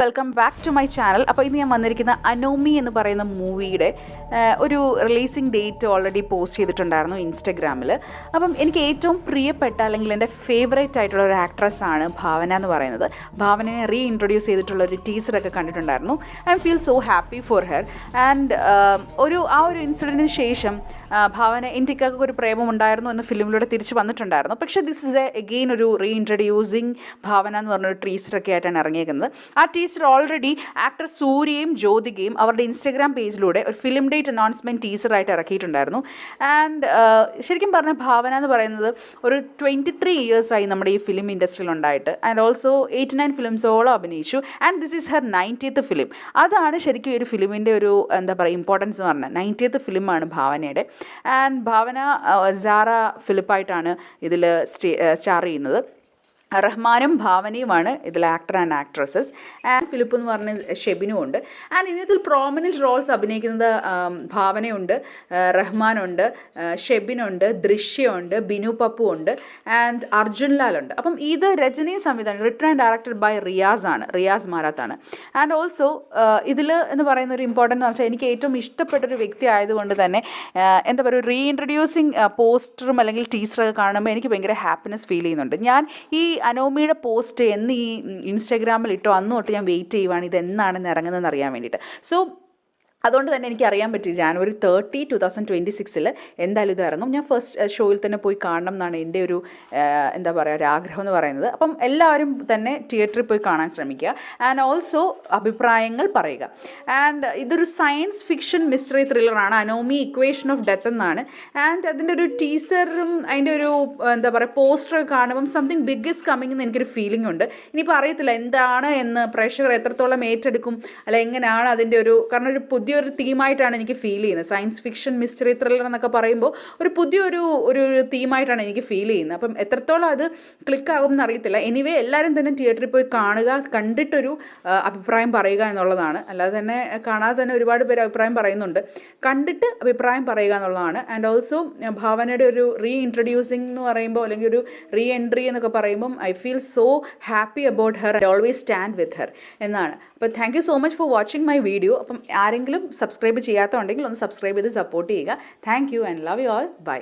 Welcome back to my channel. അപ്പോൾ ഇന്ന് ഞാൻ വന്നിരിക്കുന്ന അനോമി എന്ന് പറയുന്ന മൂവിയുടെ ഒരു റിലീസിംഗ് ഡേറ്റ് ഓൾറെഡി പോസ്റ്റ് ചെയ്തിട്ടുണ്ടായിരുന്നു ഇൻസ്റ്റഗ്രാമിൽ. അപ്പം എനിക്ക് ഏറ്റവും പ്രിയപ്പെട്ട അല്ലെങ്കിൽ എൻ്റെ ഫേവറേറ്റ് ആയിട്ടുള്ള ഒരു ആക്ട്രസ്സാണ് ഭാവന എന്ന് പറയുന്നത്. ഭാവനയെ ഇൻട്രൊഡ്യൂസ് ചെയ്തിട്ടുള്ള ഒരു ടീസറൊക്കെ കണ്ടിട്ടുണ്ടായിരുന്നു. I feel so happy for her. And ആ ഒരു ഇൻസിഡൻറ്റിന് ശേഷം ഭാവന ഇന്ത്യക്കൊക്കെ ഒരു പ്രേമമുണ്ടായിരുന്നു എന്ന ഫിലിമിലൂടെ തിരിച്ച് വന്നിട്ടുണ്ടായിരുന്നു. പക്ഷേ ദിസ് ഇസ് എഗെയിൻ ഒരു ഇൻട്രൊഡ്യൂസിങ് ഭാവന എന്ന് പറഞ്ഞൊരു ടീസറൊക്കെ ആയിട്ടാണ് ഇറങ്ങിയേക്കുന്നത്. ആ ടീസർ ഓൾറെഡി ആക്ടർ സൂര്യയും ജ്യോതികയും അവരുടെ ഇൻസ്റ്റഗ്രാം പേജിലൂടെ ഒരു ഫിലിം ഡേറ്റ് അനൗൺസ്മെൻറ്റ് ടീസറായിട്ട് ഇറക്കിയിട്ടുണ്ടായിരുന്നു. ആൻഡ് ശരിക്കും പറഞ്ഞാൽ ഭാവന എന്ന് പറയുന്നത് ഒരു 23 ഇയേഴ്സായി നമ്മുടെ ഈ ഫിലിം ഇൻഡസ്ട്രിയിൽ ഉണ്ടായിട്ട്. ആൻഡ് ഓൾസോ 89 ഫിലിംസോളം അഭിനയിച്ചു. And this is her 90th film. അതാണ് ശരിക്കും ഒരു ഫിലിമിൻ്റെ ഒരു എന്താ പറയുക ഇമ്പോർട്ടൻസ് എന്ന് പറഞ്ഞാൽ. 90th ഫിലിമാണ് ഭാവനയുടെ. ആൻഡ് ഭാവന സാറ ഫിലിപ്പായിട്ടാണ് ഇതിൽ സ്റ്റാർ ചെയ്യുന്നത്. റഹ്മാനും ഭാവനയുമാണ് ഇതിൽ actor and actresses. And Philip എന്ന് പറഞ്ഞ ഷെബിനും ഉണ്ട്. ആൻഡ് ഇതിൽ പ്രോമിനൻറ്റ് റോൾസ് അഭിനയിക്കുന്നത് ഭാവനയുണ്ട്, റഹ്മാനുണ്ട്, ഷെബിനുണ്ട്, ദൃശ്യമുണ്ട്, ബിനു പപ്പു ഉണ്ട്, ആൻഡ് അർജുൻ ലാൽ ഉണ്ട്. അപ്പം ഇത് രചനയും സംവിധാനം written and directed by Riyas മാരാത്താണ്. ആൻഡ് ഓൾസോ ഇതിൽ എന്ന് പറയുന്ന ഒരു ഇമ്പോർട്ടൻ്റ് എന്ന് വെച്ചാൽ എനിക്ക് ഏറ്റവും ഇഷ്ടപ്പെട്ടൊരു വ്യക്തി ആയതുകൊണ്ട് തന്നെ എന്താ പറയുക റീഇൻട്രൊഡ്യൂസിങ് പോസ്റ്ററും അല്ലെങ്കിൽ ടീച്ചറൊക്കെ കാണുമ്പോൾ എനിക്ക് ഭയങ്കര ഹാപ്പിനെസ് ഫീൽ ചെയ്യുന്നുണ്ട്. ഞാൻ ഈ അനോമിയുടെ പോസ്റ്റ് എന്ന് ഈ ഇൻസ്റ്റാഗ്രാമിൽ ഇട്ടോ അന്ന് തൊട്ട് ഞാൻ വെയിറ്റ് ചെയ്യുവാണ് ഇതെന്നാണെന്ന് ഇറങ്ങുന്നതെന്ന് അറിയാൻ വേണ്ടിയിട്ട്. സോ അതുകൊണ്ട് തന്നെ എനിക്ക് അറിയാൻ പറ്റി ജാനുവരി 30, 2026 എന്തായാലും ഇത് ഇറങ്ങും. ഞാൻ ഫസ്റ്റ് ഷോയിൽ തന്നെ പോയി കാണണം എന്നാണ് എൻ്റെ ഒരു എന്താ പറയുക ഒരു ആഗ്രഹം എന്ന് പറയുന്നത്. അപ്പം എല്ലാവരും തന്നെ തിയേറ്ററിൽ പോയി കാണാൻ ശ്രമിക്കുക. ആൻഡ് ഓൾസോ അഭിപ്രായങ്ങൾ പറയുക. ആൻഡ് ഇതൊരു സയൻസ് ഫിക്ഷൻ മിസ്റ്ററി ത്രില്ലറാണ്. അനോമി ഇക്വേഷൻ ഓഫ് ഡെത്ത് എന്നാണ്. ആൻഡ് അതിൻ്റെ ഒരു ടീസറും അതിൻ്റെ ഒരു എന്താ പറയുക പോസ്റ്ററൊക്കെ കാണുമ്പം സംതിങ് ബിഗ് ഇസ് കമ്മിങ് എന്ന് എനിക്കൊരു ഫീലിംഗ് ഉണ്ട്. ഇനിയിപ്പോൾ അറിയത്തില്ല എന്താണ് എന്ന് പ്രേക്ഷകർ എത്രത്തോളം ഏറ്റെടുക്കും അല്ല എങ്ങനെയാണ് അതിൻ്റെ ഒരു കാരണം ഒരു പുതിയൊരു തീമായിട്ടാണ് എനിക്ക് ഫീൽ ചെയ്യുന്നത്. സയൻസ് ഫിക്ഷൻ മിസ്റ്ററി ത്രില്ലർ എന്നൊക്കെ പറയുമ്പോൾ ഒരു പുതിയൊരു തീമായിട്ടാണ് എനിക്ക് ഫീൽ ചെയ്യുന്നത്. അപ്പം എത്രത്തോളം അത് ക്ലിക്കാകും എന്നറിയത്തില്ല. എനിവേ എല്ലാവരും തന്നെ തിയേറ്ററിൽ പോയി കാണുക, കണ്ടിട്ടൊരു അഭിപ്രായം പറയുക എന്നുള്ളതാണ്. അല്ലാതെ തന്നെ കാണാതെ തന്നെ ഒരുപാട് പേര് അഭിപ്രായം പറയുന്നുണ്ട്. കണ്ടിട്ട് അഭിപ്രായം പറയുക എന്നുള്ളതാണ്. ആൻഡ് ഓൾസോ ഭാവനയുടെ ഒരു ഇൻട്രൊഡ്യൂസിങ് എന്ന് പറയുമ്പോൾ അല്ലെങ്കിൽ ഒരു എൻട്രി എന്നൊക്കെ പറയുമ്പം I feel so happy about her. I always stand with her എന്നാണ്. അപ്പോൾ thank you so much for watching my video. അപ്പം ആരെങ്കിലും സബ്സ്ക്രൈബ് ചെയ്യാത്തതുണ്ടെങ്കിൽ ഒന്ന് സബ്സ്ക്രൈബ് ചെയ്ത് സപ്പോർട്ട് ചെയ്യുക. Thank you and love you all. By.